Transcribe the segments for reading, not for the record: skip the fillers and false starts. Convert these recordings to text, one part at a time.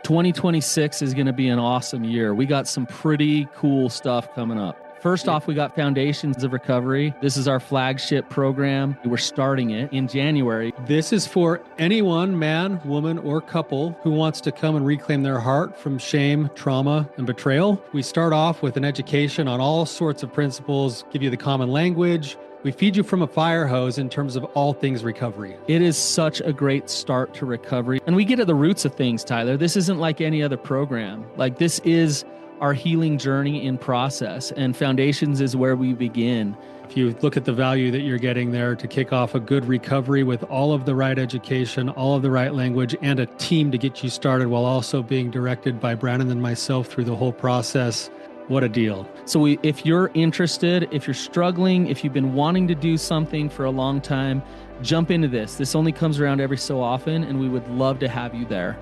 2026 is going to be an awesome year. We got some pretty cool stuff coming up. First off, we got Foundations of Recovery. This is our flagship program. We're starting it in January. This is for anyone, man, woman, or couple who wants to come and reclaim their heart from shame, trauma, and betrayal. We start off with an education on all sorts of principles, give you the common language. We feed you from a fire hose in terms of all things recovery. It is such a great start to recovery. And we get at the roots of things, Tyler. This isn't like any other program. Like, this is our healing journey in process, and Foundations is where we begin. If you look at the value that you're getting there to kick off a good recovery with all of the right education, all of the right language, and a team to get you started while also being directed by Brandon and myself through the whole process, what a deal. So if you're interested, if you're struggling, if you've been wanting to do something for a long time, jump into this. This only comes around every so often, and we would love to have you there.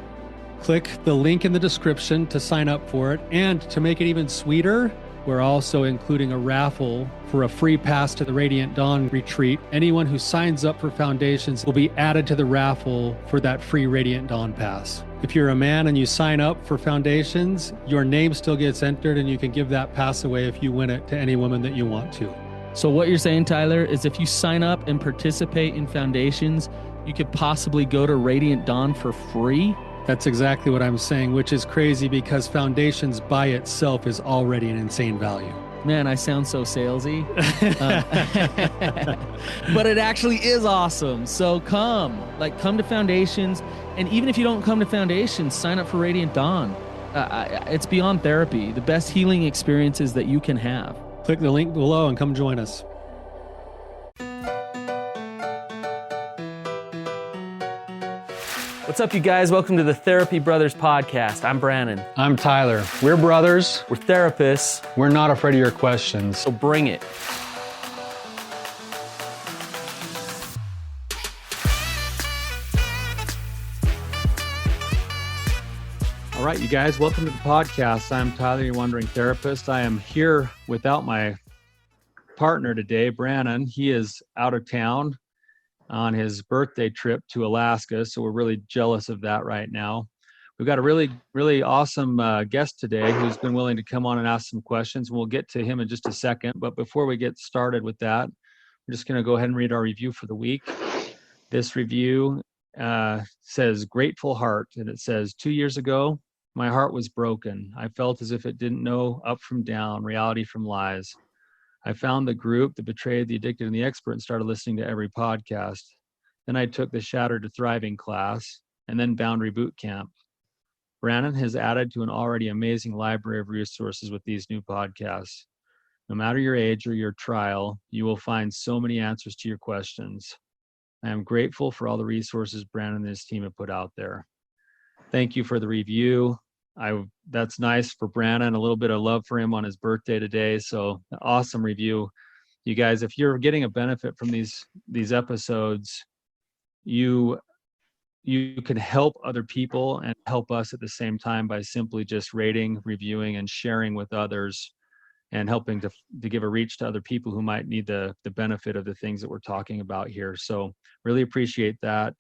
Click the link in the description to sign up for it. And to make it even sweeter, we're also including a raffle for a free pass to the Radiant Dawn retreat. Anyone who signs up for Foundations will be added to the raffle for that free Radiant Dawn pass. If you're a man and you sign up for Foundations, your name still gets entered, and you can give that pass away if you win it to any woman that you want to. So what you're saying, Tyler, is if you sign up and participate in Foundations, you could possibly go to Radiant Dawn for free? That's exactly what I'm saying, which is crazy because Foundations by itself is already an insane value. Man, I sound so salesy. But it actually is awesome. So come to Foundations. And even if you don't come to Foundations, sign up for Radiant Dawn. It's beyond therapy, the best healing experiences that you can have. Click the link below and come join us. What's up, you guys? Welcome to the Therapy Brothers podcast. I'm Brandon. I'm Tyler. We're brothers. We're therapists. We're not afraid of your questions. So bring it. All right, you guys, welcome to the podcast. I'm Tyler, your wandering therapist. I am here without my partner today, Brandon. He is out of town on his birthday trip to Alaska, so we're really jealous of that right now. We've got a really, really awesome guest today who's been willing to come on and ask some questions. We'll get to him in just a second, but before we get started with that, we're just going to go ahead and read our review for the week. This review says, "Grateful Heart," and it says, 2 years ago, my heart was broken. I felt as if it didn't know up from down, reality from lies. I found the group, The Betrayed, The Addicted, and The Expert, and started listening to every podcast. Then I took the Shattered to Thriving class, and then Boundary Boot Camp. Brandon has added to an already amazing library of resources with these new podcasts. No matter your age or your trial, you will find so many answers to your questions. I am grateful for all the resources Brandon and his team have put out there. Thank you for the review. That's nice for Brandon, a little bit of love for him on his birthday today. So awesome review. You guys, if you're getting a benefit from these episodes, you can help other people and help us at the same time by simply just rating, reviewing, and sharing with others, and helping to give a reach to other people who might need the benefit of the things that we're talking about here. So really appreciate that.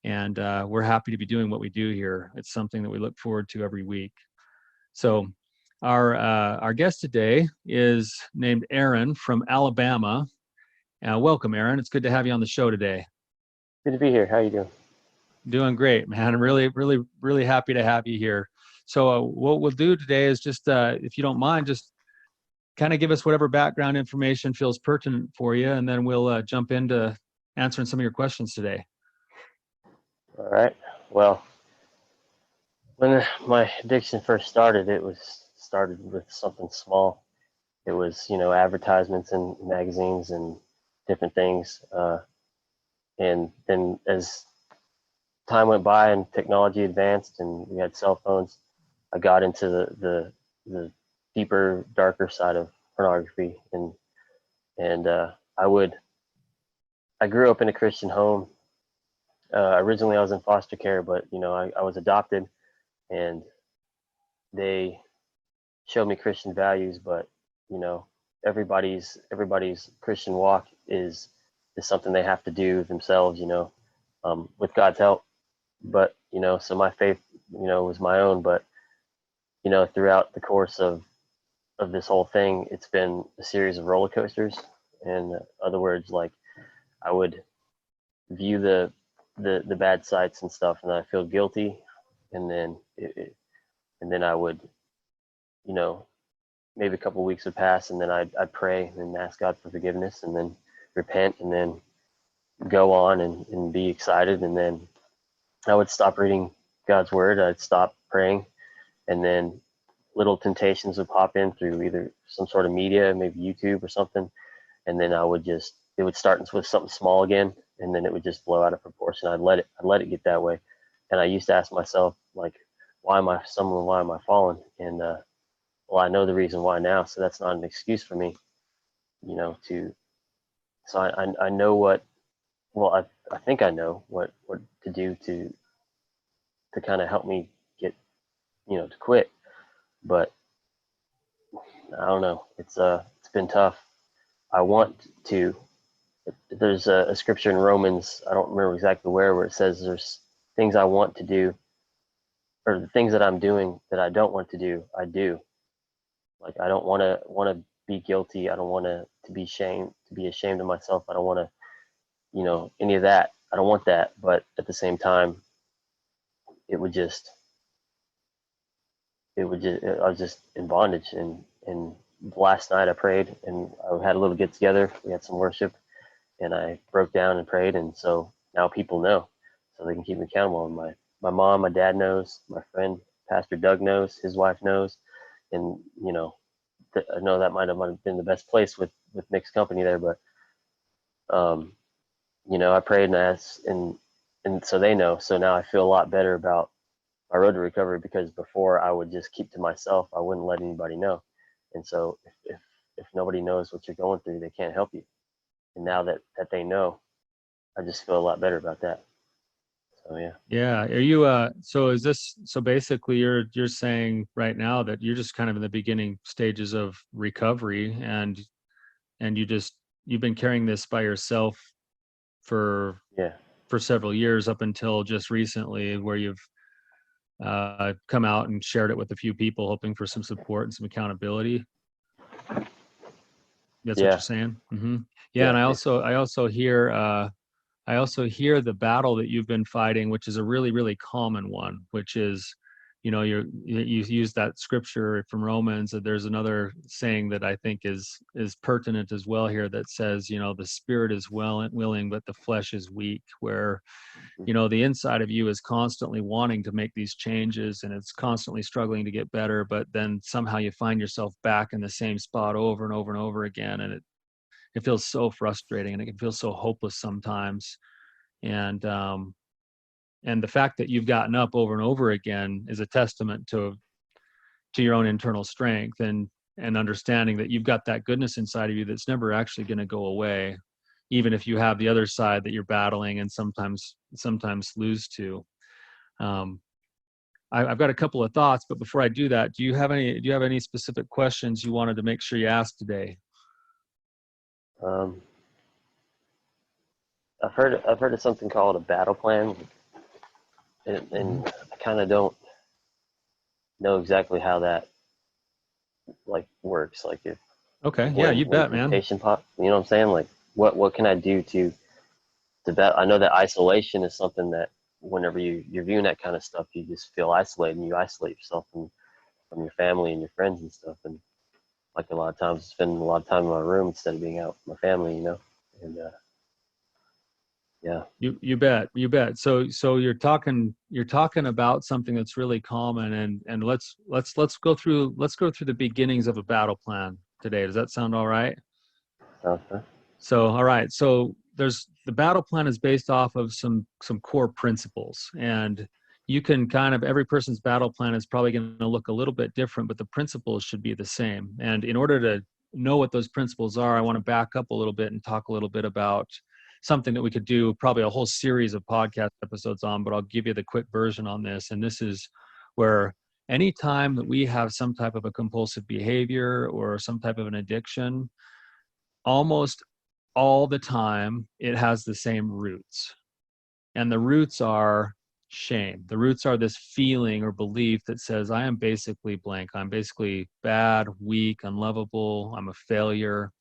And we're happy to be doing what we do here. It's something that we look forward to every week. So our guest today is named Aaron from Alabama. Welcome, Aaron. It's good to have you on the show today. Good to be here. How are you doing? Doing great, man. I'm really, really, really happy to have you here. So what we'll do today is just, if you don't mind, just kind of give us whatever background information feels pertinent for you, and then we'll jump into answering some of your questions today. All right. Well, when my addiction first started, it started with something small. It was, advertisements in magazines and different things. And then as time went by and technology advanced and we had cell phones, I got into the deeper, darker side of pornography. And I grew up in a Christian home. Originally I was in foster care, but I was adopted, and they showed me Christian values, but everybody's Christian walk is something they have to do themselves, with God's help. But so my faith was my own. But, throughout the course of this whole thing, it's been a series of roller coasters. In other words, like, I would view the bad sites and stuff, and then I feel guilty, and then and then I would, you know, maybe a couple of weeks would pass, and then I'd pray and ask God for forgiveness, and then repent, and then go on and be excited, and then I would stop reading God's word. I'd stop praying, and then little temptations would pop in through either some sort of media, maybe YouTube or something, and then it would start with something small again, and then it would just blow out of proportion. I'd let it get that way, and I used to ask myself, like, why am I stumbling? Why am I falling? And well, I know the reason why now, so that's not an excuse for me, to. So I know what. Well, I think I know what to do to kind of help me get, to quit, but I don't know. It's been tough. I want to. There's a scripture in Romans, I don't remember exactly where it says there's things I want to do, or the things that I'm doing that I don't want to do, I do. Like, I don't want to be guilty. I don't want to be ashamed of myself. I don't want to, any of that. I don't want that. But at the same time, it would just, I was just in bondage. And last night I prayed, and I had a little get together. We had some worship, and I broke down and prayed. And so now people know, so they can keep me accountable. And my mom, my dad knows, my friend, Pastor Doug knows, his wife knows. And, I know that might have been the best place with mixed company there, but um, I prayed and asked, and so they know. So now I feel a lot better about my road to recovery, because before I would just keep to myself. I wouldn't let anybody know. And so if nobody knows what you're going through, they can't help you. And now that they know, I just feel a lot better about that. So yeah. Yeah. Are you so basically you're saying right now that you're just kind of in the beginning stages of recovery, and you've been carrying this by yourself for Yeah. several years, up until just recently, where you've come out and shared it with a few people, hoping for some support and some accountability. That's what Yeah. you're saying. Mm-hmm. Yeah. Yeah. And I also hear the battle that you've been fighting, which is a really, really common one, which is, you use that scripture from Romans. That there's another saying that I think is pertinent as well here, that says, the spirit is willing, but the flesh is weak, where, the inside of you is constantly wanting to make these changes, and it's constantly struggling to get better, but then somehow you find yourself back in the same spot over and over and over again. And it feels so frustrating, and it can feel so hopeless sometimes. And the fact that you've gotten up over and over again is a testament to your own internal strength, and understanding that you've got that goodness inside of you that's never actually going to go away, even if you have the other side that you're battling and sometimes lose to. I've got a couple of thoughts, but before I do that, do you have any specific questions you wanted to make sure you asked today? I've heard of something called a battle plan, and I kind of don't know exactly how that, like, works. Like, if Okay. Yeah, when you bet, man. temptation pop, you know what I'm saying? Like, what can I do to bat? I know that isolation is something that whenever you're viewing that kind of stuff, you just feel isolated, and you isolate yourself from your family and your friends and stuff. And like, a lot of times, spending a lot of time in my room instead of being out with my family, and yeah. You bet. So you're talking about something that's really common, and let's go through the beginnings of a battle plan today. Does that sound all right? Sounds good. So, all right. So there's the battle plan is based off of some core principles, and you can every person's battle plan is probably going to look a little bit different, but the principles should be the same. And in order to know what those principles are, I want to back up a little bit and talk a little bit about something that we could do probably a whole series of podcast episodes on, but I'll give you the quick version on this. And this is where anytime that we have some type of a compulsive behavior or some type of an addiction, almost all the time it has the same roots. And the roots are shame. The roots are this feeling or belief that says, I am basically blank. I'm basically bad, weak, unlovable. I'm a failure.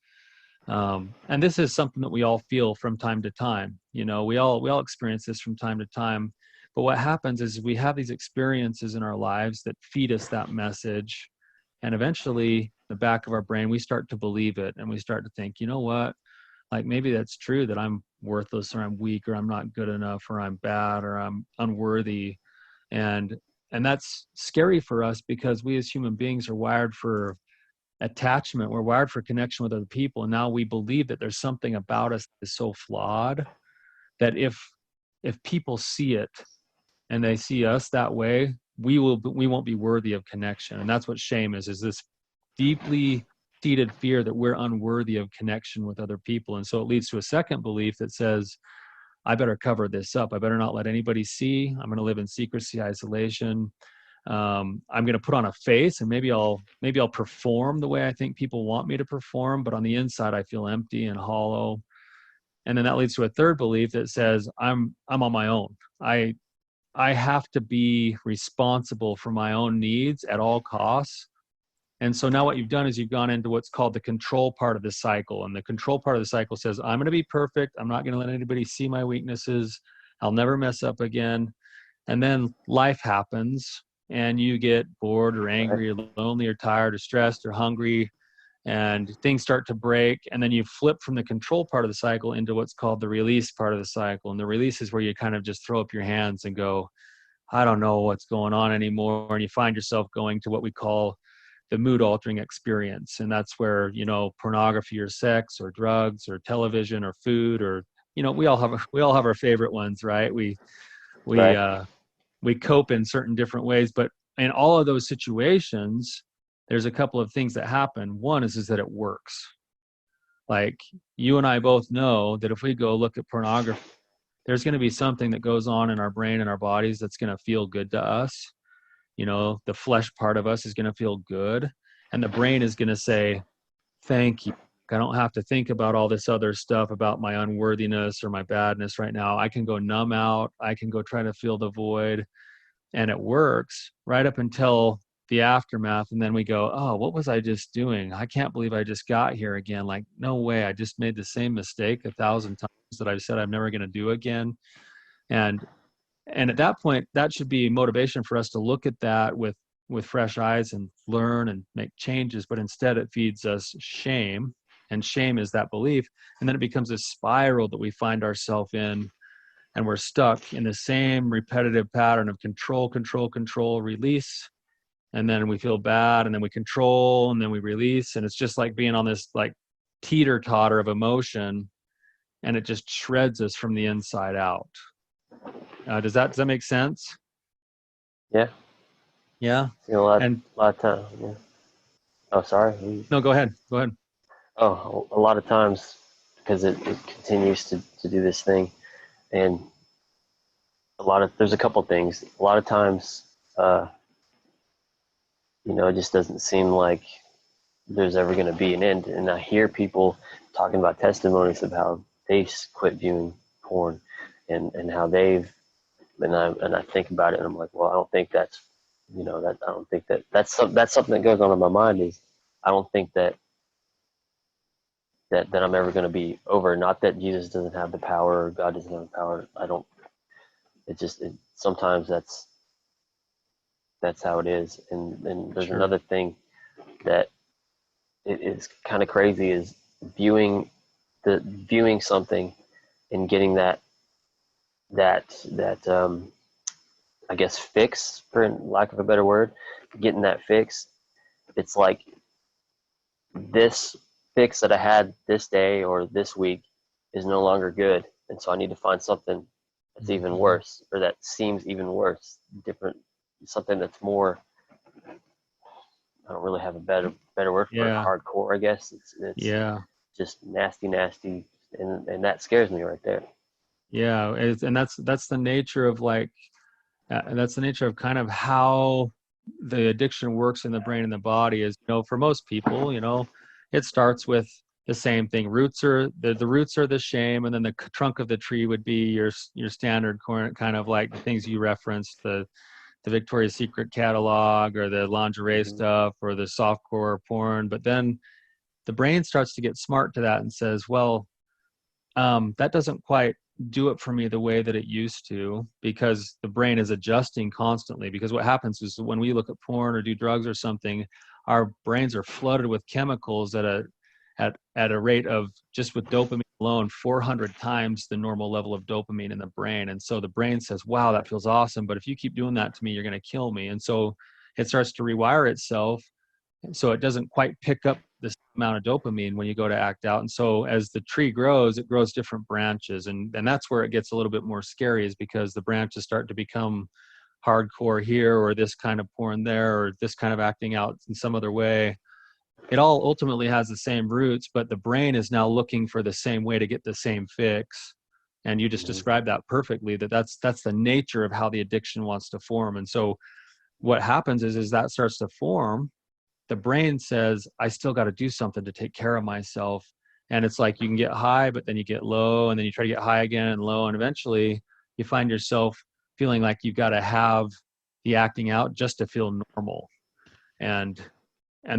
And this is something that we all feel from time to time. You know, we all experience this from time to time. But what happens is we have these experiences in our lives that feed us that message. And eventually, in the back of our brain, we start to believe it, and we start to think, you know what? Like, maybe that's true, that I'm worthless, or I'm weak, or I'm not good enough, or I'm bad, or I'm unworthy. And that's scary for us, because we as human beings are wired for attachment. We're wired for connection with other people. And now we believe that there's something about us that is so flawed that if people see it and they see us that way, we won't be worthy of connection. And that's what shame is this deeply seated fear that we're unworthy of connection with other people. And so it leads to a second belief that says, I better cover this up. I better not let anybody see. I'm going to live in secrecy, isolation. I'm going to put on a face, and maybe I'll perform the way I think people want me to perform, but on the inside I feel empty and hollow. And then that leads to a third belief that says, I'm on my own. I have to be responsible for my own needs at all costs. And so now what you've done is you've gone into what's called the control part of the cycle. And the control part of the cycle says, I'm going to be perfect. I'm not going to let anybody see my weaknesses. I'll never mess up again. And then life happens, and you get bored or angry or lonely or tired or stressed or hungry, and things start to break. And then you flip from the control part of the cycle into what's called the release part of the cycle. And the release is where you kind of just throw up your hands and go, I don't know what's going on anymore. And you find yourself going to what we call the mood altering experience. And that's where, you know, pornography or sex or drugs or television or food, or, you know, we all have our favorite ones, right? We Right. we cope in certain different ways, but in all of those situations, there's a couple of things that happen. One is that it works. Like, you and I both know that if we go look at pornography, there's going to be something that goes on in our brain and our bodies that's going to feel good to us. You know, the flesh part of us is going to feel good, and the brain is going to say, thank you. I don't have to think about all this other stuff about my unworthiness or my badness right now. I can go numb out. I can go try to fill the void. And it works right up until the aftermath. And then we go, oh, what was I just doing? I can't believe I just got here again. Like, no way. I just made the same mistake 1,000 times that I said I'm never going to do again. And at that point, that should be motivation for us to look at that with fresh eyes and learn and make changes. But instead, it feeds us shame. And shame is that belief. And then it becomes a spiral that we find ourselves in. And we're stuck in the same repetitive pattern of control, release. And then we feel bad, and then we control, and then we release. And it's just like being on this like teeter totter of emotion, and it just shreds us from the inside out. Does that make sense? Yeah. Yeah. See a lot And of time. Yeah. Oh, sorry. no, go ahead. Oh, a lot of times, because it continues to do this thing, and there's a couple things. A lot of times, it just doesn't seem like there's ever going to be an end. And I hear people talking about testimonies of how they quit viewing porn, and how and I think about it, and I'm like, well, I don't think that's, I don't think that's something that goes on in my mind. Is I don't think that I'm ever going to be over. Not that Jesus doesn't have the power, or God doesn't have the power. I don't. Sometimes that's how it is. And there's Sure. another thing that it is kind of crazy, is viewing something and getting that I guess fix, for lack of a better word, getting that fix. It's like, this fix that I had this day or this week is no longer good, and so I need to find something that's even worse, or that seems even worse, different, something that's more, I don't really have a better word for it, Yeah. hardcore, I guess. It's Yeah. just nasty, and that scares me right there. Yeah. And that's the nature of that's the nature of kind of how the addiction works in the brain and the body. Is, for most people, it starts with the same thing. The roots are the shame, and then the trunk of the tree would be your standard kind of like the things you referenced, the Victoria's Secret catalog or the lingerie Mm-hmm. stuff or the softcore porn. But then the brain starts to get smart to that and says, well, that doesn't quite do it for me the way that it used to, because the brain is adjusting constantly. Because what happens is when we look at porn or do drugs or something, our brains are flooded with chemicals at a rate of, just with dopamine alone, 400 times the normal level of dopamine in the brain. And so the brain says, wow, that feels awesome, but if you keep doing that to me, you're going to kill me. And so it starts to rewire itself, so it doesn't quite pick up this amount of dopamine when you go to act out. And so as the tree grows, it grows different branches, and that's where it gets a little bit more scary, is because the branches start to become hardcore here, or this kind of porn there, or this kind of acting out in some other way. It all ultimately has the same roots, but the brain is now looking for the same way to get the same fix. And you just Mm-hmm. described that perfectly, that's the nature of how the addiction wants to form. And so what happens is that starts to form, the brain says, I still got to do something to take care of myself. And it's like you can get high, but then you get low, and then you try to get high again and low. And eventually you find yourself feeling like you've got to have the acting out just to feel normal. And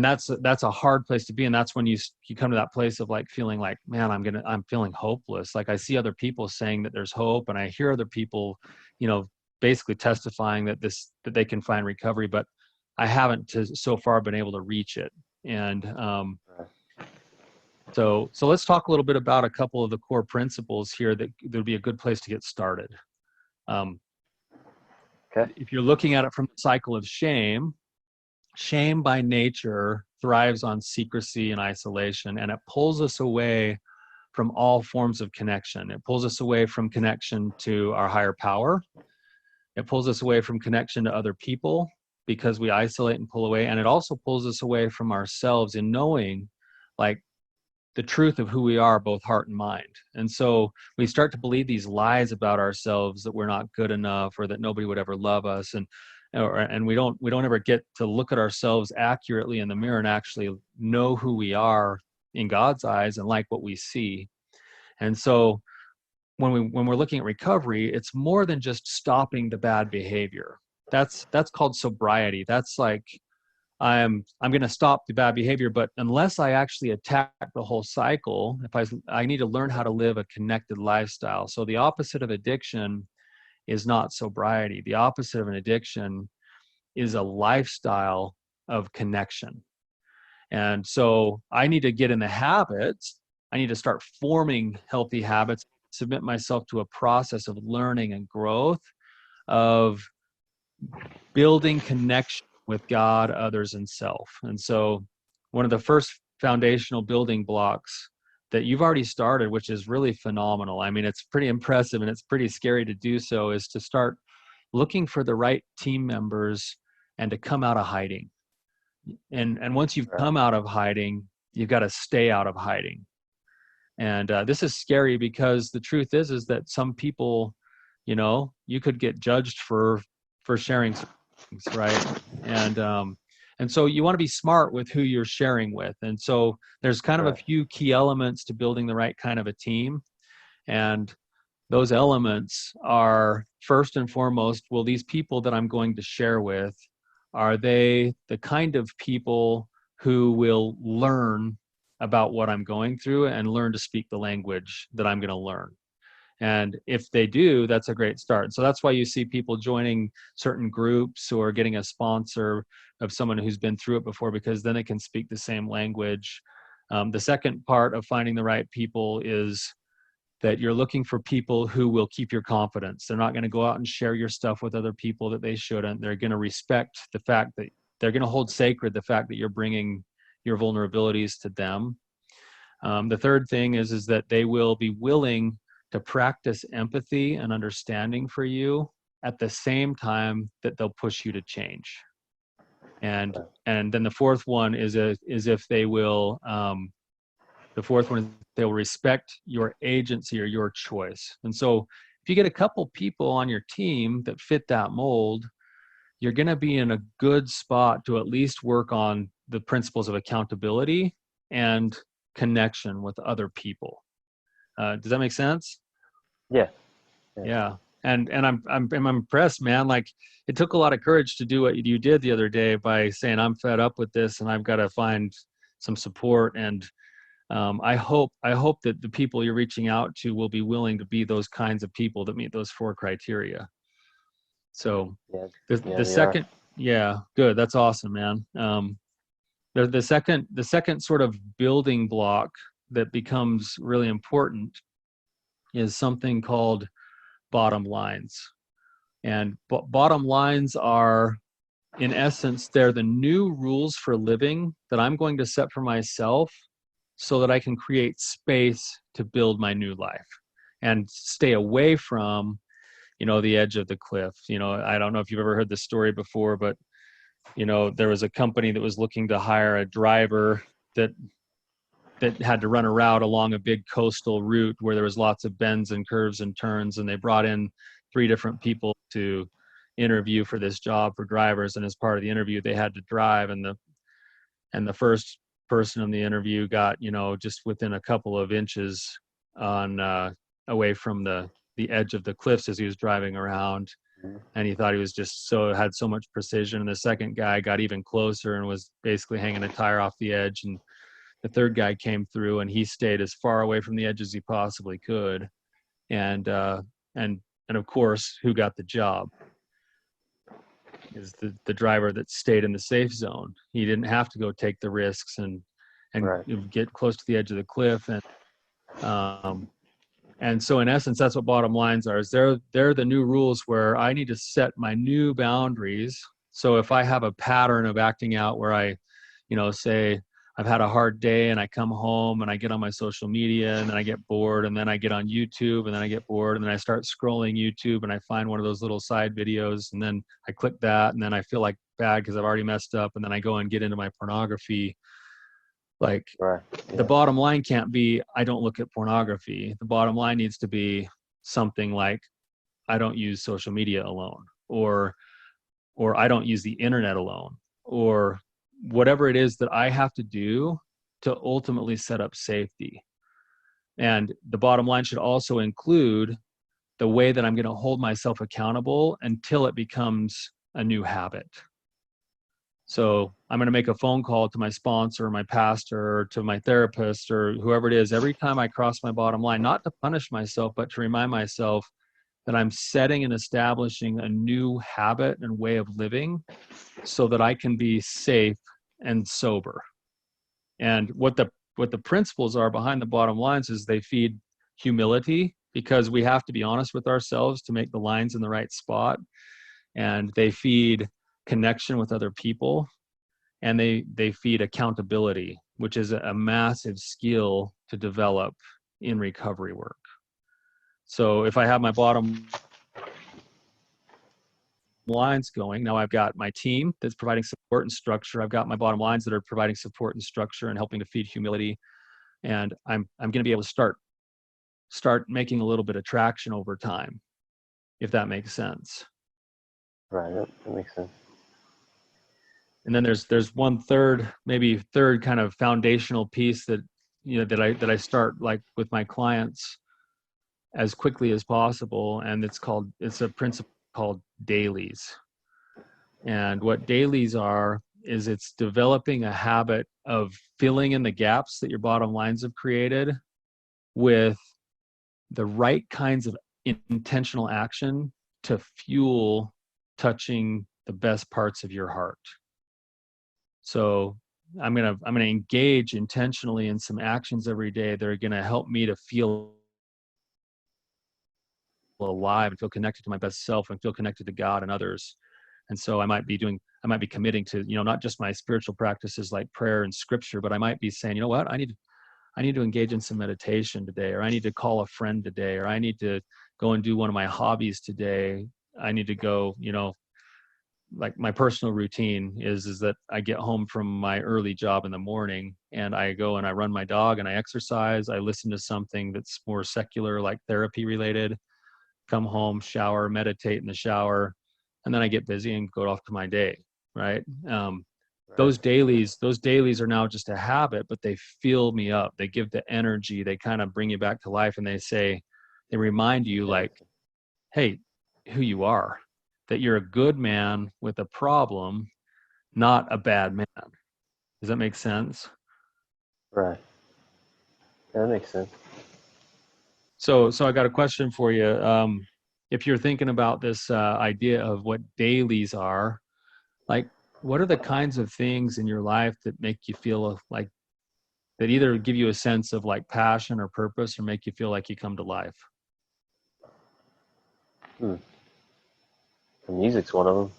that's a hard place to be. And that's when you come to that place of like feeling like, man, I'm feeling hopeless. Like I see other people saying that there's hope, and I hear other people, basically testifying that they can find recovery, but I haven't so far been able to reach it. And so let's talk a little bit about a couple of the core principles here that would be a good place to get started. Okay. If you're looking at it from the cycle of shame by nature thrives on secrecy and isolation, and it pulls us away from all forms of connection. It pulls us away from connection to our higher power. It pulls us away from connection to other people, because we isolate and pull away. And it also pulls us away from ourselves in knowing like the truth of who we are, both heart and mind. And so we start to believe these lies about ourselves, that we're not good enough, or that nobody would ever love us. And we don't ever get to look at ourselves accurately in the mirror and actually know who we are in God's eyes and like what we see. And so when we're looking at recovery, it's more than just stopping the bad behavior. That's called sobriety. That's like, I'm going to stop the bad behavior, but unless I actually attack the whole cycle, I need to learn how to live a connected lifestyle. So the opposite of addiction is not sobriety. The opposite of an addiction is a lifestyle of connection. And so I need to get in the habits. I need to start forming healthy habits, submit myself to a process of learning and growth, of building connection with God, others, and self. And so one of the first foundational building blocks that you've already started, which is really phenomenal, I mean, it's pretty impressive and it's pretty scary to do so, is to start looking for the right team members and to come out of hiding. And once you've come out of hiding, you've got to stay out of hiding. And this is scary, because the truth is that some people, you could get judged for sharing things, right? And so you want to be smart with who you're sharing with. And so there's kind of a few key elements to building the right kind of a team. And those elements are, first and foremost, will these people that I'm going to share with, are they the kind of people who will learn about what I'm going through and learn to speak the language that I'm going to learn? And if they do, that's a great start. So that's why you see people joining certain groups or getting a sponsor of someone who's been through it before, because then they can speak the same language. The second part of finding the right people is that you're looking for people who will keep your confidence. They're not going to go out and share your stuff with other people that they shouldn't. They're going to respect the fact that they're going to hold sacred the fact that you're bringing your vulnerabilities to them. The third thing is that they will be willing to practice empathy and understanding for you at the same time that they'll push you to change. And then the fourth one is if they will, the fourth one is they'll respect your agency or your choice. And so if you get a couple people on your team that fit that mold, you're going to be in a good spot to at least work on the principles of accountability and connection with other people. Does that make sense? Yeah. Yeah. And I'm impressed, man. Like, it took a lot of courage to do what you did the other day by saying, I'm fed up with this and I've got to find some support. And I hope that the people you're reaching out to will be willing to be those kinds of people that meet those 4 criteria. So Yeah. the, Yeah, the they are. second, yeah, good. That's awesome, man. The second sort of building block that becomes really important is something called bottom lines. And bottom lines are, in essence, they're the new rules for living that I'm going to set for myself so that I can create space to build my new life and stay away from, the edge of the cliff. I don't know if you've ever heard this story before, but, there was a company that was looking to hire a driver that had to run a route along a big coastal route where there was lots of bends and curves and turns, and they brought in 3 different people to interview for this job for drivers. And as part of the interview, they had to drive, and the first person in the interview got, just within a couple of inches on away from the edge of the cliffs as he was driving around. Mhm. And he thought he was just had so much precision. And the second guy got even closer and was basically hanging a tire off the edge. And the third guy came through and he stayed as far away from the edge as he possibly could. And of course, who got the job is the driver that stayed in the safe zone. He didn't have to go take the risks and Right. get close to the edge of the cliff. And so in essence, that's what bottom lines are. Is they're the new rules where I need to set my new boundaries. So if I have a pattern of acting out where I, say I've had a hard day and I come home and I get on my social media and then I get bored, and then I get on YouTube and then I get bored, and then I start scrolling YouTube and I find one of those little side videos and then I click that and then I feel like bad because I've already messed up, and then I go and get into my pornography. Like, Right. the Yeah. bottom line can't be I don't look at pornography. The bottom line needs to be something like I don't use social media alone, or I don't use the internet alone, or whatever it is that I have to do to ultimately set up safety. And the bottom line should also include the way that I'm going to hold myself accountable until it becomes a new habit. So I'm going to make a phone call to my sponsor, my pastor, or to my therapist, or whoever it is, every time I cross my bottom line, not to punish myself, but to remind myself that I'm setting and establishing a new habit and way of living so that I can be safe and sober. And what the principles are behind the bottom lines is they feed humility, because we have to be honest with ourselves to make the lines in the right spot. And they feed connection with other people, and they feed accountability, which is a massive skill to develop in recovery work. So if I have my bottom lines going, now I've got my team that's providing support and structure. I've got my bottom lines that are providing support and structure and helping to feed humility. And I'm going to be able to start making a little bit of traction over time, if that makes sense. Right. That makes sense. And then there's one maybe third kind of foundational piece that that I start like with my clients as quickly as possible, and it's a principle called dailies. And what dailies are is it's developing a habit of filling in the gaps that your bottom lines have created with the right kinds of intentional action to fuel touching the best parts of your heart. So I'm gonna engage intentionally in some actions every day that are gonna help me to feel alive and feel connected to my best self and feel connected to God and others. And so I might be committing to, not just my spiritual practices like prayer and scripture, but I might be saying, you know what, I need to engage in some meditation today, or I need to call a friend today, or I need to go and do one of my hobbies today. I need to go, like my personal routine is that I get home from my early job in the morning and I go and I run my dog and I exercise. I listen to something that's more secular, like therapy related, come home, shower, meditate in the shower, and then I get busy and go off to my day. Right. Right. those dailies are now just a habit, but they fill me up. They give the energy. They kind of bring you back to life, and they remind you, like, Exactly. hey, who you are, that you're a good man with a problem, not a bad man. Does that make sense? Right. That makes sense. So I got a question for you. If you're thinking about this idea of what dailies are, like, what are the kinds of things in your life that make you feel like, that either give you a sense of like passion or purpose, or make you feel like you come to life? Hmm. The music's one of them.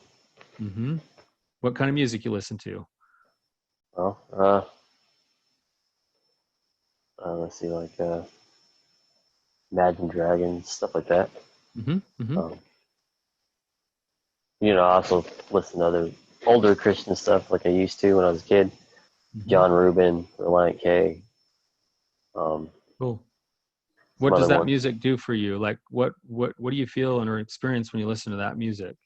Mm-hmm. What kind of music you listen to? Well, let's see, like Imagine Dragons, stuff like that. Mm-hmm. Mm-hmm. Um, I also listen to other older Christian stuff like I used to when I was a kid. Mm-hmm. John Reuben, Reliant K, um, Cool. some What does other that ones. music do for you? Like, what do you feel and or experience when you listen to that music?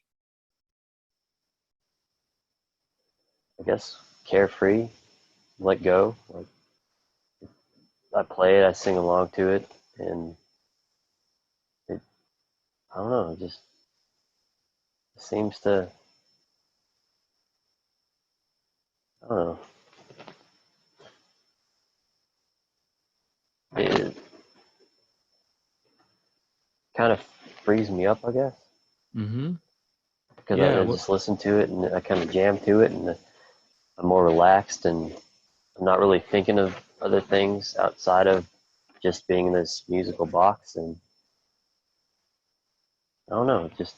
I guess carefree, let go. Like I play it, I sing along to it, and it, I don't know, it just seems to, I don't know, it kind of frees me up, I guess, Mm-hmm. because Yeah. I just listen to it and I kind of jam to it, and I'm more relaxed and I'm not really thinking of other things outside of just being in this musical box, and I don't know, just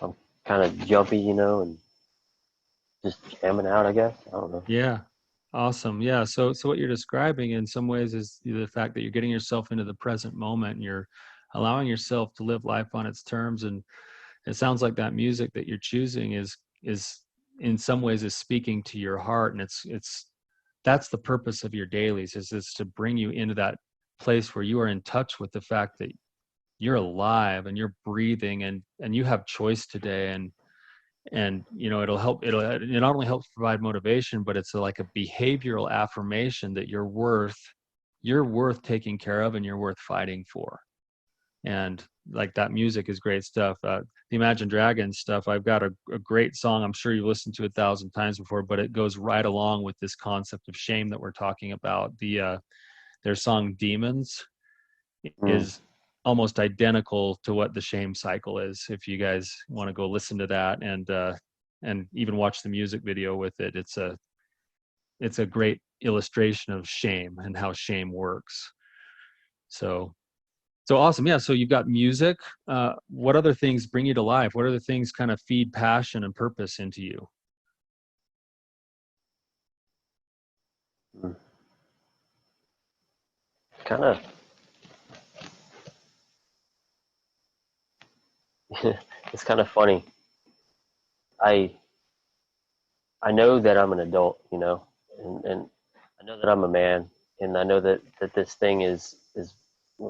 I'm kind of jumpy, and just jamming out, I guess. I don't know. Yeah. Awesome. Yeah. So what you're describing in some ways is the fact that you're getting yourself into the present moment, and you're allowing yourself to live life on its terms. And it sounds like that music that you're choosing is in some ways is speaking to your heart. And it's that's the purpose of your dailies, is to bring you into that place where you are in touch with the fact that you're alive and you're breathing, and you have choice today. And it not only helps provide motivation, but it's like a behavioral affirmation that you're worth taking care of, and you're worth fighting for. And like, that music is great stuff. The Imagine Dragons stuff, I've got a great song I'm sure you've listened to 1,000 times before, but it goes right along with this concept of shame that we're talking about. Their song Demons Mm, is almost identical to what the shame cycle is. If you guys want to go listen to that, and even watch the music video with it, it's a great illustration of shame and how shame works. So awesome. Yeah. So you've got music. What other things bring you to life? What other things kind of feed passion and purpose into you? mm. Kind of, it's kind of funny. I I know that I'm an adult, and I know that I'm a man, and I know that this thing is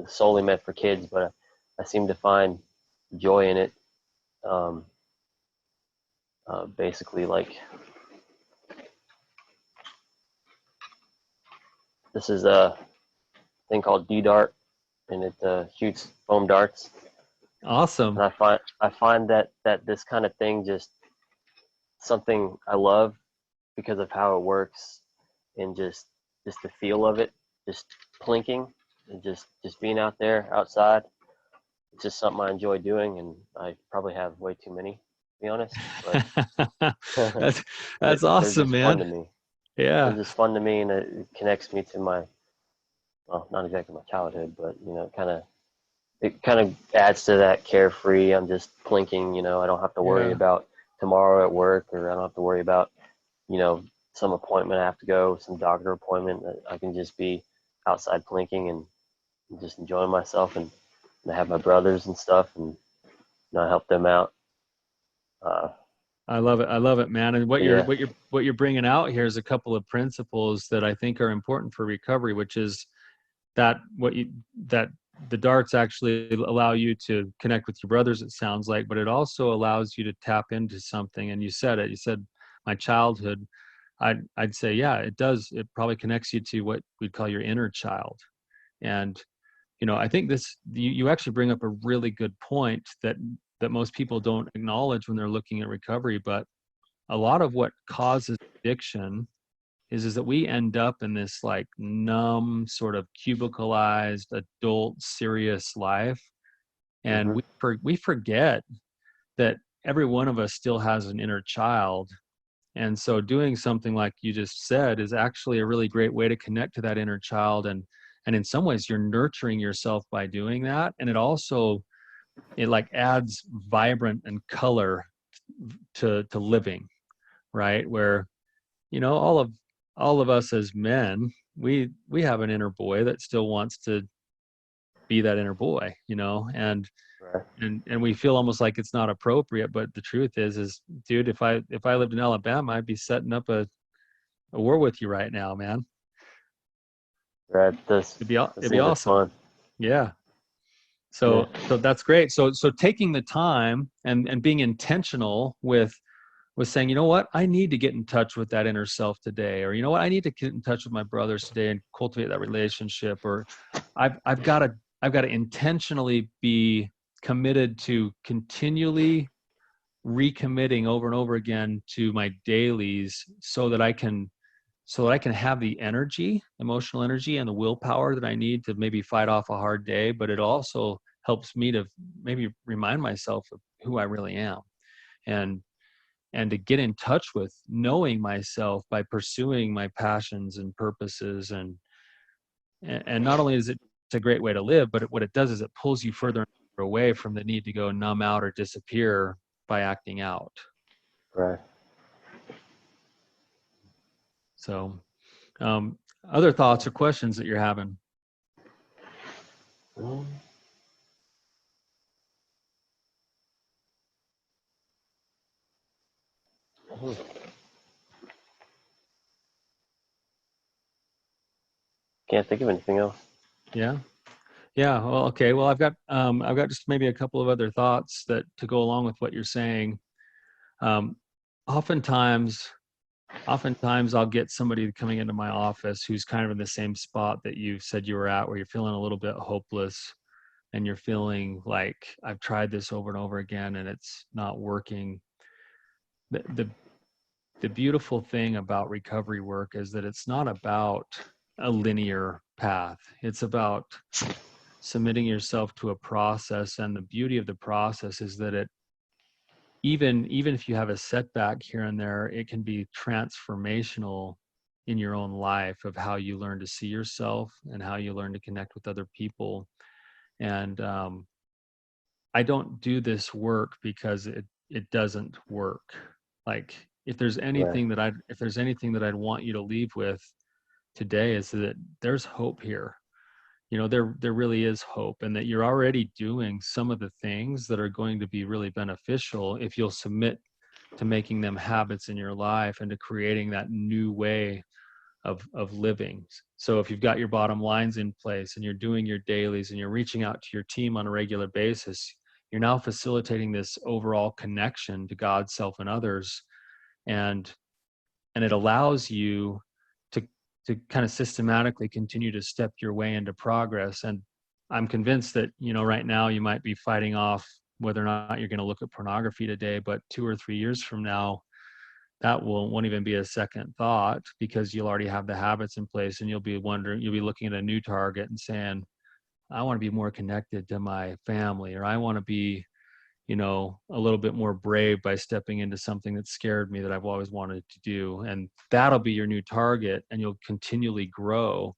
solely meant for kids, but I seem to find joy in it. Um, Basically, like this is a thing called D Dart, and it shoots foam darts. And Awesome. I find that this kind of thing just something I love because of how it works, and just the feel of it, just plinking and just being out there outside. It's just something I enjoy doing, and I probably have way too many, to be honest. But that's but that's they're awesome, just fun man. to me. They're Yeah. just fun to me, and it connects me to my, well, not exactly my childhood, but it kind of adds to that carefree. I'm just plinking. I don't have to worry Yeah. about tomorrow at work, or I don't have to worry about you know some appointment I have to go, some doctor appointment. I can just be outside plinking and just enjoying myself, and I have my brothers and stuff, and I help them out. Uh, I love it. I love it, man. And what but you're yeah, what you're what you're bringing out here is a couple of principles that I think are important for recovery, which is that what you that the darts actually allow you to connect with your brothers, it sounds like, but it also allows you to tap into something. And you said it, you said my childhood. I'd say, yeah, it does. It probably connects you to what we'd call your inner child. And, I think you actually bring up a really good point that most people don't acknowledge when they're looking at recovery. But a lot of what causes addiction is that we end up in this like numb, sort of cubicalized, adult, serious life. And Mm-hmm. we forget that every one of us still has an inner child. And so doing something like you just said is actually a really great way to connect to that inner child. And in some ways you're nurturing yourself by doing that. And it like adds vibrant and color to living, right? Where, all of us as men, we have an inner boy that still wants to be that inner boy, and Right. and we feel almost like it's not appropriate. But the truth is dude, if I lived in Alabama, I'd be setting up a war with you right now, man. Right. This It'd be seems like awesome. fun. Yeah. Yeah. So that's great. So taking the time and being intentional with saying, you know what, I need to get in touch with that inner self today, or you know what, I need to get in touch with my brothers today and cultivate that relationship, or I've got to intentionally be committed to continually recommitting over and over again to my dailies so that I can have the energy, emotional energy, and the willpower that I need to maybe fight off a hard day. But it also helps me to maybe remind myself of who I really am, and to get in touch with knowing myself by pursuing my passions and purposes. And not only is it a great way to live, but what it does is it pulls you further away from the need to go numb out or disappear by acting out. Right. So other thoughts or questions that you're having? Mm. Mhm. Can't think of anything else. Yeah. Yeah. Well, okay. Well, I've got just maybe a couple of other thoughts that to go along with what you're saying. Um, oftentimes Oftentimes I'll get somebody coming into my office who's kind of in the same spot that you said you were at, where you're feeling a little bit hopeless and you're feeling like I've tried this over and over again and it's not working. The beautiful thing about recovery work is that it's not about a linear path. It's about submitting yourself to a process, and the beauty of the process is that it even if you have a setback here and there, it can be transformational in your own life of how you learn to see yourself and how you learn to connect with other people. And I don't do this work because it doesn't work. Like Right. if there's anything that I'd want you to leave with today, is that there's hope here. There really is hope, and that you're already doing some of the things that are going to be really beneficial if you'll submit to making them habits in your life and to creating that new way of living. So if you've got your bottom lines in place and you're doing your dailies and you're reaching out to your team on a regular basis, you're now facilitating this overall connection to God, self, and others. And and it allows you to kind of systematically continue to step your way into progress. And I'm convinced that right now you might be fighting off whether or not you're going to look at pornography today, but 2 or 3 years from now that won't even be a second thought, because you'll already have the habits in place, and you'll be looking at a new target and saying, I want to be more connected to my family, or I want to be a little bit more brave by stepping into something that scared me that I've always wanted to do. And that'll be your new target, and you'll continually grow.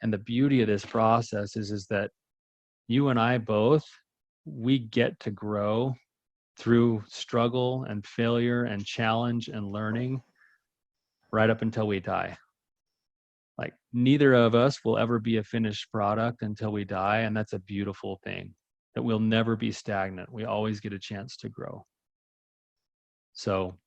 And the beauty of this process is that you and I both, we get to grow through struggle and failure and challenge and learning right up until we die. Like, neither of us will ever be a finished product until we die. And that's a beautiful thing, that we'll never be stagnant. We always get a chance to grow. So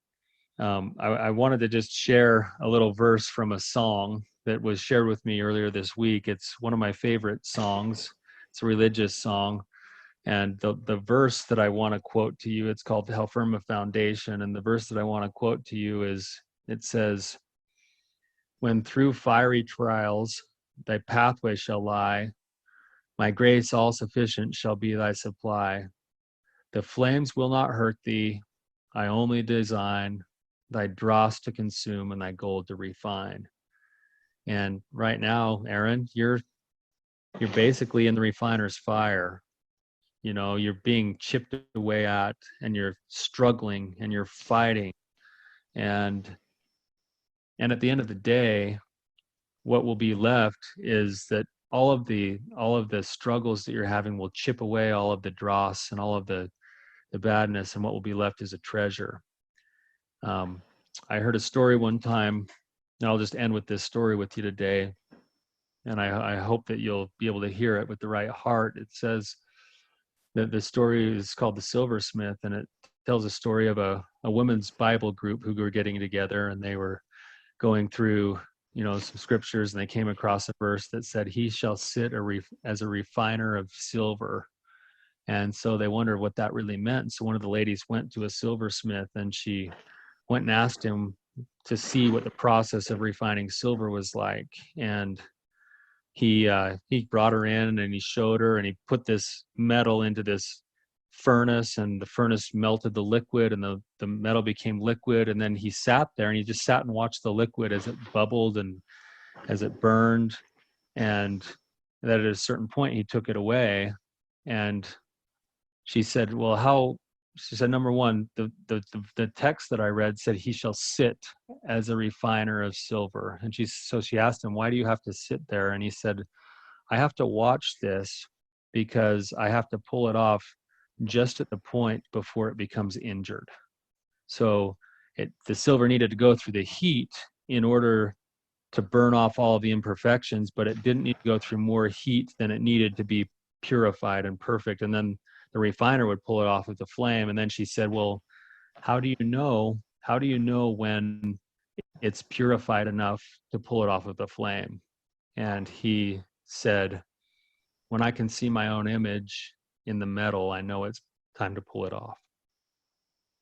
I wanted to just share a little verse from a song that was shared with me earlier this week. It's one of my favorite songs. It's a religious song. And the verse that I want to quote to you, it's called How Firm a Foundation. And the verse that I want to quote to you it says, when through fiery trials thy pathway shall lie, my grace all sufficient shall be thy supply. The flames will not hurt thee. I only design thy dross to consume and thy gold to refine. And right now, Aaron, you're basically in the refiner's fire. You know, you're being chipped away at, and you're struggling and you're fighting. And at the end of the day, what will be left is that all of the struggles that you're having will chip away all of the dross and all of the badness, and what will be left is a treasure. I heard a story one time, and I'll just end with this story with you today, and I hope that you'll be able to hear it with the right heart. It says that the story is called The Silversmith, and it tells a story of a women's Bible group who were getting together, and they were going through, you know, some scriptures, and they came across a verse that said, he shall sit as a refiner of silver. And so they wondered what that really meant. So one of the ladies went to a silversmith, and she went and asked him to see what the process of refining silver was like. And he brought her in, and he showed her, and he put this metal into this furnace, and the furnace melted the liquid, and the metal became liquid. And then he sat there, and he just sat and watched the liquid as it bubbled and as it burned. And that at a certain point he took it away. And she said, well, she said, number one, the text that I read said he shall sit as a refiner of silver. And so she asked him, why do you have to sit there? And he said, I have to watch this because I have to pull it off just at the point before it becomes injured. So the silver needed to go through the heat in order to burn off all of the imperfections, but it didn't need to go through more heat than it needed to be purified and perfect. And then the refiner would pull it off with the flame. And then she said, well, how do you know when it's purified enough to pull it off of the flame? And he said, when I can see my own image in the metal, I know it's time to pull it off.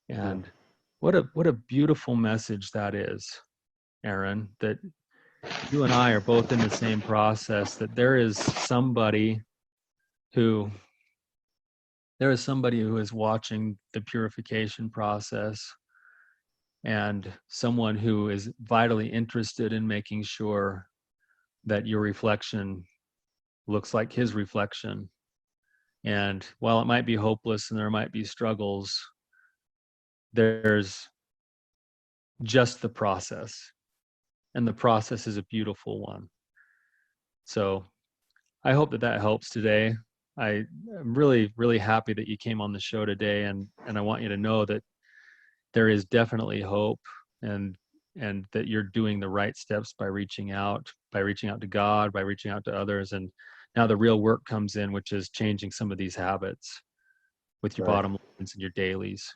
And what a beautiful message that is, Aaron, that you and I are both in the same process, that there is somebody who is watching the purification process, and someone who is vitally interested in making sure that your reflection looks like his reflection. And while it might be hopeless and there might be struggles, there's just the process. And the process is a beautiful one. So I hope that helps today. I'm really, really happy that you came on the show today, and I want you to know that there is definitely hope, and that you're doing the right steps by reaching out to God, by reaching out to others. And now the real work comes in, which is changing some of these habits with your bottom lines and your dailies.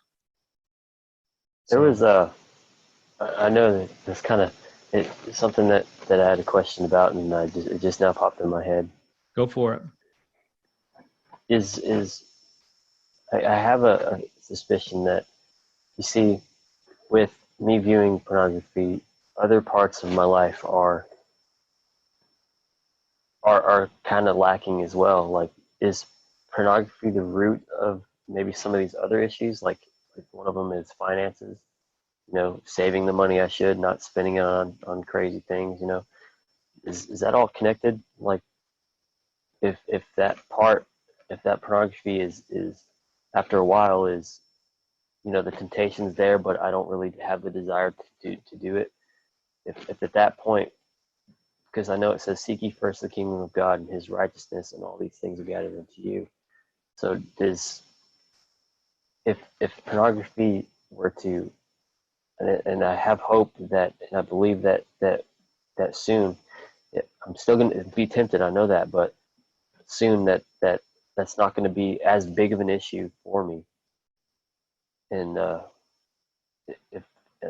There was I know that this kind of it's something that I had a question about, and it just now popped in my head. Go for it. I have a suspicion that, you see, with me viewing pornography, other parts of my life are kind of lacking as well. Like, is pornography the root of maybe some of these other issues? Like one of them is finances. You know, saving the money I should, not spending it on crazy things. You know, is that all connected? Like, if that pornography is after a while is, you know, the temptation's there, but I don't really have the desire to do it. If at that point, because I know it says, seek ye first the kingdom of God and his righteousness, and all these things are gathered unto you. So if pornography were to, and I have hope that, and I believe that soon, I'm still going to be tempted, I know that, but soon that's not going to be as big of an issue for me. And if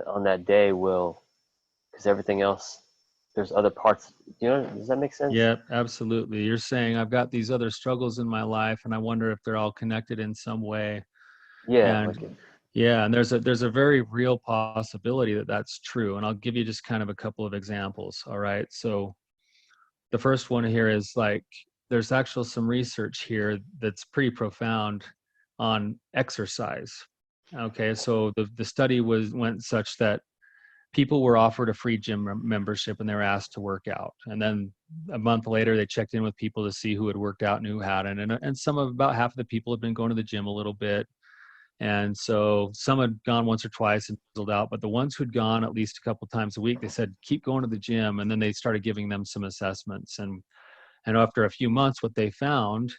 on that day, because everything else there's other parts. Does that make sense? Yeah, absolutely. You're saying I've got these other struggles in my life, and I wonder if they're all connected in some way. Yeah, And like yeah, and there's a very real possibility that that's true. And I'll give you just kind of a couple of examples. All right. So the first one here is like there's actual some research here that's pretty profound on exercise. Okay, so the study went such that people were offered a free gym membership and they were asked to work out. And then a month later, they checked in with people to see who had worked out and who hadn't. And about half of the people had been going to the gym a little bit. And so some had gone once or twice and fizzled out, but the ones who'd gone at least a couple times a week, they said, keep going to the gym. And then they started giving them some assessments. And after a few months, what they found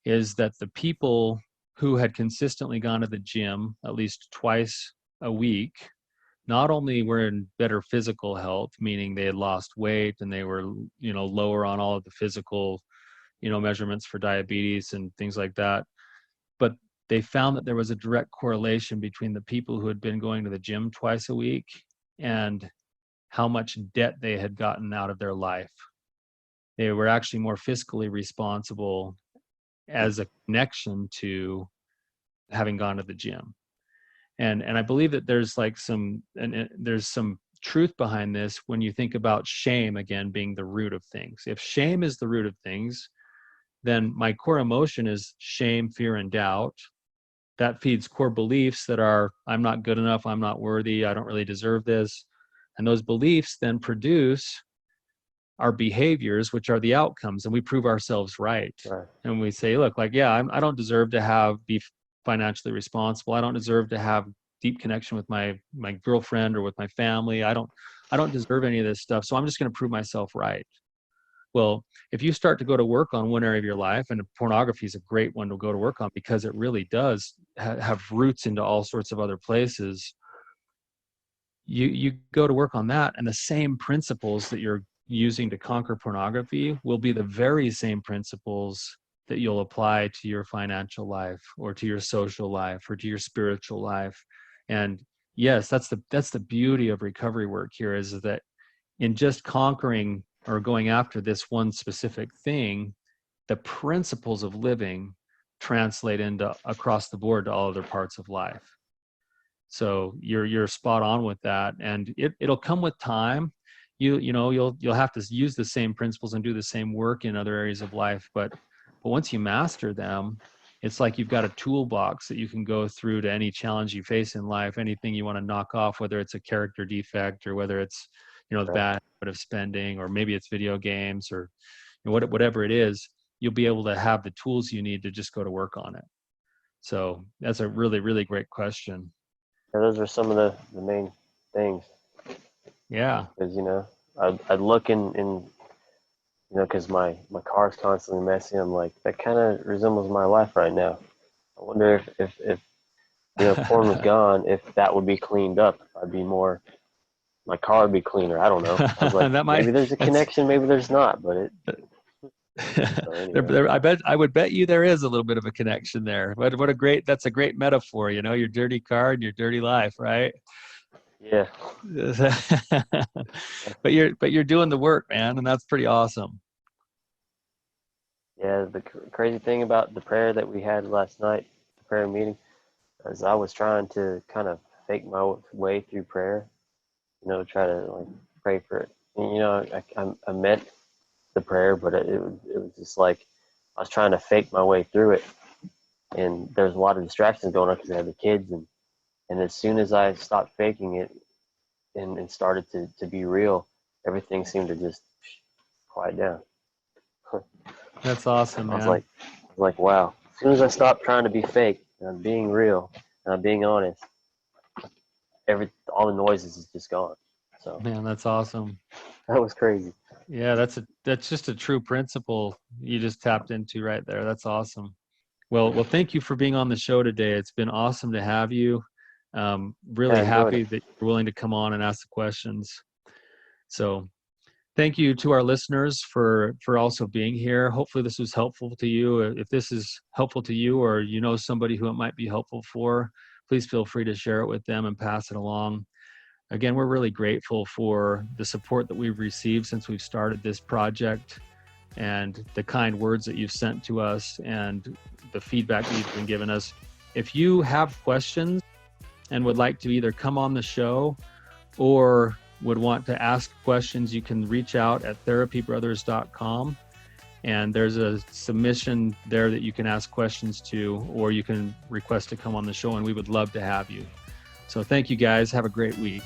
is that the people who had consistently gone to the gym at least twice a week not only were in better physical health, meaning they had lost weight and they were, lower on all of the physical, measurements for diabetes and things like that, but they found that there was a direct correlation between the people who had been going to the gym twice a week and how much debt they had gotten out of their life. They were actually more fiscally responsible as a connection to having gone to the gym. And I believe that there's like there's some truth behind this when you think about shame again being the root of things. If shame is the root of things, then my core emotion is shame, fear, and doubt. That feeds core beliefs that are, I'm not good enough, I'm not worthy, I don't really deserve this. And those beliefs then produce our behaviors, which are the outcomes, and we prove ourselves right. And we say, look, like, yeah, I don't deserve to be financially responsible. I don't deserve to have deep connection with my girlfriend or with my family. I don't deserve any of this stuff. So I'm just going to prove myself right. Well, if you start to go to work on one area of your life, and pornography is a great one to go to work on because it really does have roots into all sorts of other places. You go to work on that, and the same principles that you're using to conquer pornography will be the very same principles that you'll apply to your financial life or to your social life or to your spiritual life. And yes, that's the beauty of recovery work here, is that in just conquering or going after this one specific thing, the principles of living translate into across the board to all other parts of life. So you're spot on with that, and it'll come with time. You'll have to use the same principles and do the same work in other areas of life, but once you master them, it's like you've got a toolbox that you can go through to any challenge you face in life, anything you want to knock off, whether it's a character defect or whether it's the bad habit of spending, or maybe it's video games, or whatever it is. You'll be able to have the tools you need to just go to work on it. So that's a really, really great question. Yeah, those are some of the main things. Yeah. Because I'd look in because my car's constantly messy. I'm like, that kind of resembles my life right now. I wonder if porn was gone, if that would be cleaned up. I'd be more, my car would be cleaner. I don't know. I was like, maybe there's a connection, maybe there's not, but it. So anyway. I would bet you there is a little bit of a connection there. That's a great metaphor, your dirty car and your dirty life, right? Yeah. But you're doing the work, man, and that's pretty awesome. Yeah, the crazy thing about the prayer that we had last night, the prayer meeting, is I was trying to kind of fake my way through prayer, try to like pray for it. And, I meant the prayer, but it was just like I was trying to fake my way through it, and there was a lot of distractions going on because I had the kids, and as soon as I stopped faking it and started to be real, everything seemed to just quiet down. That's awesome, man. I was like, wow. As soon as I stopped trying to be fake and I'm being real and I'm being honest, all the noises is just gone. So man, that's awesome. That was crazy. Yeah, that's just a true principle you just tapped into right there. That's awesome. Well, thank you for being on the show today. It's been awesome to have you. Really happy that you're willing to come on and ask the questions. So thank you to our listeners for also being here. Hopefully this was helpful to you. If this is helpful to you, or somebody who it might be helpful for, please feel free to share it with them and pass it along. again, we're really grateful for the support that we've received since we've started this project, and the kind words that you've sent to us and the feedback that you've been giving us. If you have questions and would like to either come on the show or would want to ask questions, you can reach out at therapybrothers.com. And there's a submission there that you can ask questions to, or you can request to come on the show, and we would love to have you. So thank you guys. Have a great week.